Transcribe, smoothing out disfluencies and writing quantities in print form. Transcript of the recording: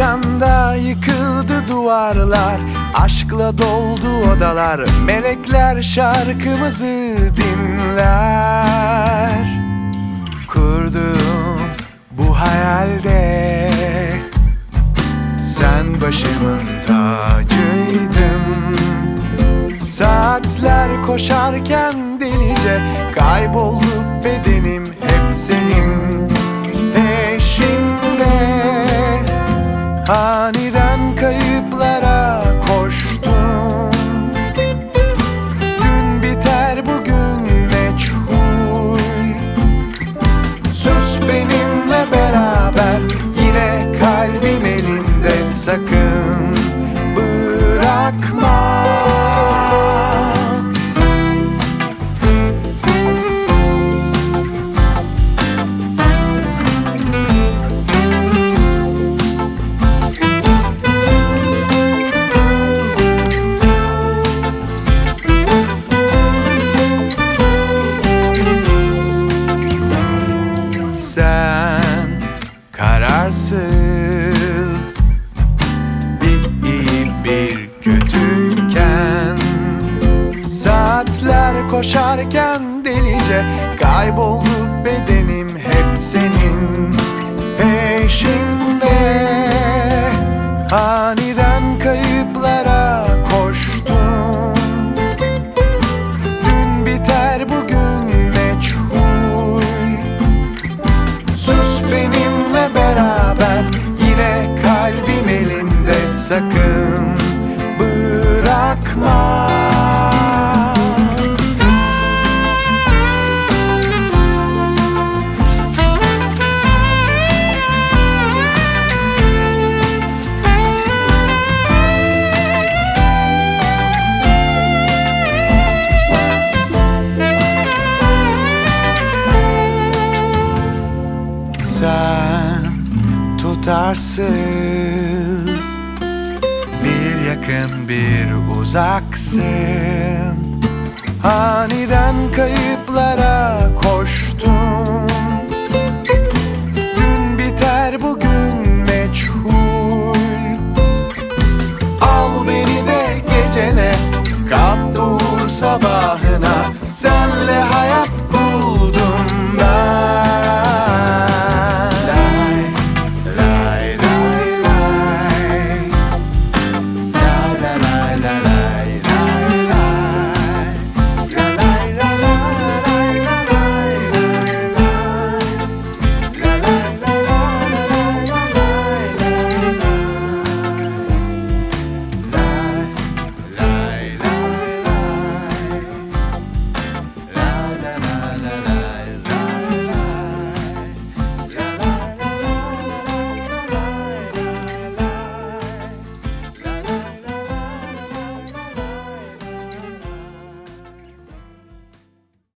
anda yıkıldı duvarlar, aşkla doldu odalar, melekler şarkımızı dinler. Kurduğum bu hayalde sen başımın tacıydın. Saatler koşarken delice kayboldu bedenim, hep senin peşinde. Aniden kayıplara koştum, dün biter bugün meçhul. Sus benimle beraber, yine kalbim elinde, sakın bırakma. Sen kararsız, bir iyi bir kötüyken, saatler koşarken delice kayboldu bedenim, hep senin peşinde. Aniden kayıplara koştum, dün biter bugün meçhul. Sus benimle beraber, yine kalbim elinde, sakın bırakma. Sen tutarsız, bir yakın bir uzaksın. Aniden kayıplara koştum, dün biter bugün meçhul. Al beni de gecene, kat dur sabahı.